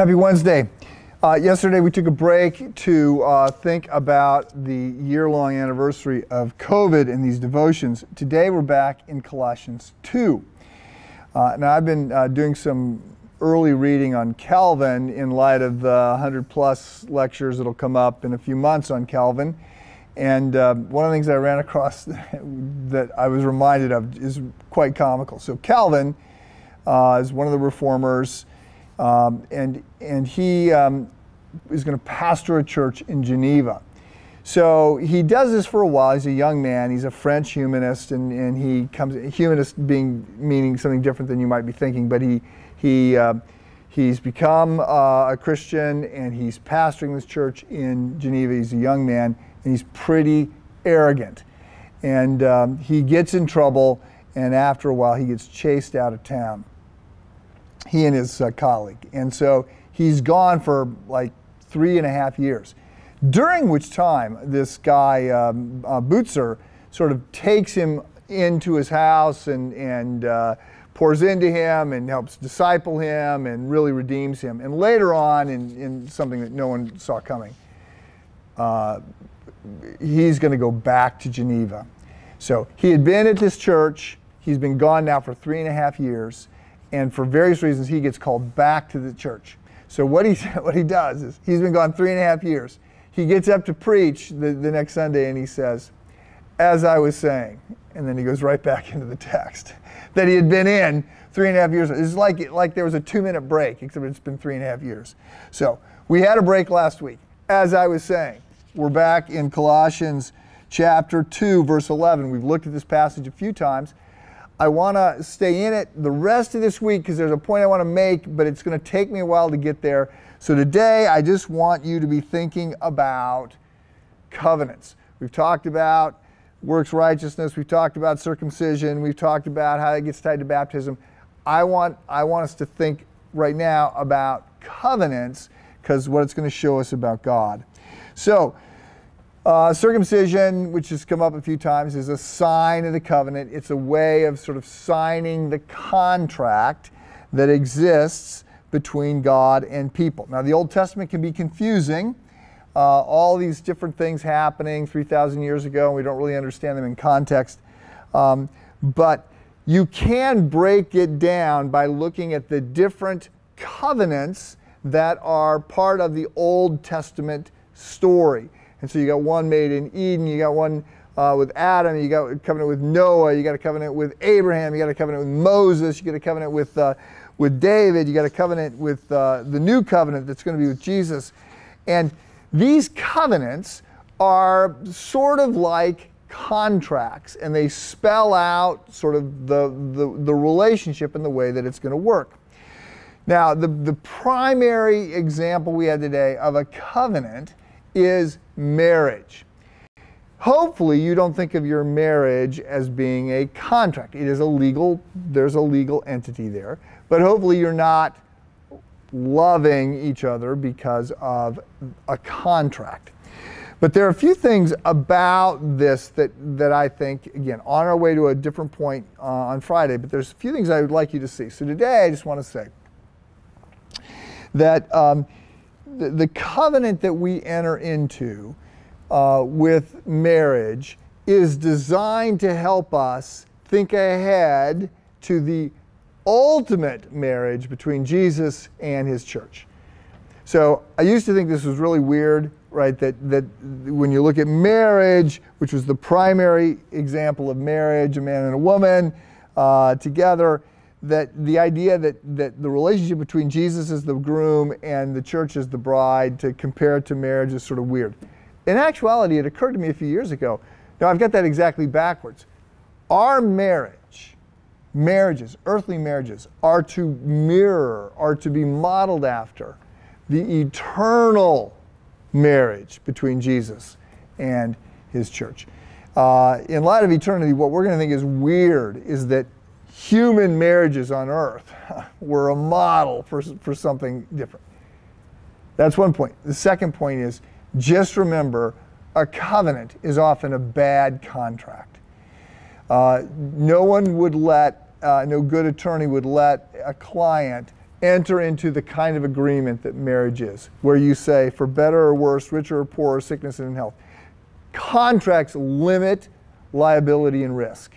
Happy Wednesday. Yesterday we took a break to think about the year-long anniversary of COVID and these devotions. Today we're back in Colossians 2. Now I've been doing some early reading on Calvin in light of the 100-plus lectures that'll come up in a few months on Calvin. And one of the things I ran across that I was reminded of is quite comical. So Calvin is one of the reformers, and he is going to pastor a church in Geneva. So he does this for a while. He's a young man. He's a French humanist, and he comes, humanist meaning something different than you might be thinking, but he's become a Christian, and he's pastoring this church in Geneva. He's a young man, and he's pretty arrogant. And he gets in trouble, and after a while he gets chased out of town, he and his colleague. And so he's gone for like 3.5 years, during which time this guy, Bootser, sort of takes him into his house and pours into him and helps disciple him and really redeems him. And later on, in something that no one saw coming, he's going to go back to Geneva. So he had been at this church. He's been gone now for 3.5 years. And for various reasons, he gets called back to the church. So what he does is, he's been gone 3.5 years. He gets up to preach the next Sunday, and he says, "As I was saying," and then he goes right back into the text that he had been in 3.5 years. It's like there was a 2-minute break, except it's been 3.5 years. So we had a break last week. As I was saying, we're back in Colossians chapter 2, verse 11. We've looked at this passage a few times. I want to stay in it the rest of this week because there's a point I want to make, but it's going to take me a while to get there. So today, I just want you to be thinking about covenants. We've talked about works righteousness. We've talked about circumcision. We've talked about how it gets tied to baptism. I want us to think right now about covenants because what it's going to show us about God. So, circumcision, which has come up a few times, is a sign of the covenant. It's a way of sort of signing the contract that exists between God and people. Now, the Old Testament can be confusing. All these different things happening 3,000 years ago, and we don't really understand them in context. But you can break it down by looking at the different covenants that are part of the Old Testament story. And so you got one made in Eden, you got one with Adam, you got a covenant with Noah, you got a covenant with Abraham, you got a covenant with Moses, you got a covenant with David, you got a covenant with the new covenant that's going to be with Jesus. And these covenants are sort of like contracts, and they spell out sort of the relationship and the way that it's going to work. Now, the primary example we had today of a covenant is marriage. Hopefully you don't think of your marriage as being a contract. It is there's a legal entity there, but hopefully you're not loving each other because of a contract. But there are a few things about this that I think, again, on our way to a different point on Friday, but there's a few things I would like you to see. So today I just want to say that the covenant that we enter into with marriage is designed to help us think ahead to the ultimate marriage between Jesus and his church. So I used to think this was really weird, right? That when you look at marriage, which was the primary example of marriage, a man and a woman together, that the idea that the relationship between Jesus as the groom and the church as the bride, to compare it to marriage, is sort of weird. In actuality, it occurred to me a few years ago. Now, I've got that exactly backwards. Our marriages, earthly marriages, are to mirror, are to be modeled after the eternal marriage between Jesus and his church. In light of eternity, what we're going to think is weird is that human marriages on earth were a model for something different. That's one point. The second point is, just remember, a covenant is often a bad contract. No good attorney would let a client enter into the kind of agreement that marriage is, where you say, for better or worse, richer or poorer, sickness and in health. Contracts limit liability and risk.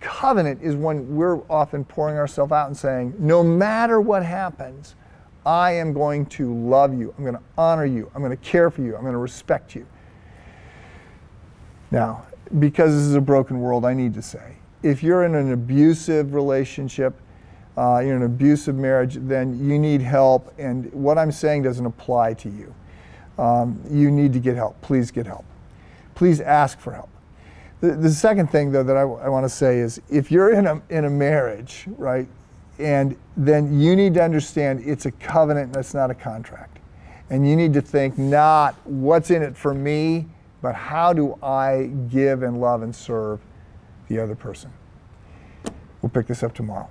Covenant is when we're often pouring ourselves out and saying, no matter what happens, I am going to love you, I'm going to honor you, I'm going to care for you, I'm going to respect you. Now, because this is a broken world, I need to say, if you're in an abusive relationship, you're in an abusive marriage, then you need help, and what I'm saying doesn't apply to you. You need to get help. Please get help. Please ask for help. The second thing, though, that I want to say is, if you're in a marriage, right, and then you need to understand it's a covenant, that's not a contract. And you need to think not what's in it for me, but how do I give and love and serve the other person. We'll pick this up tomorrow.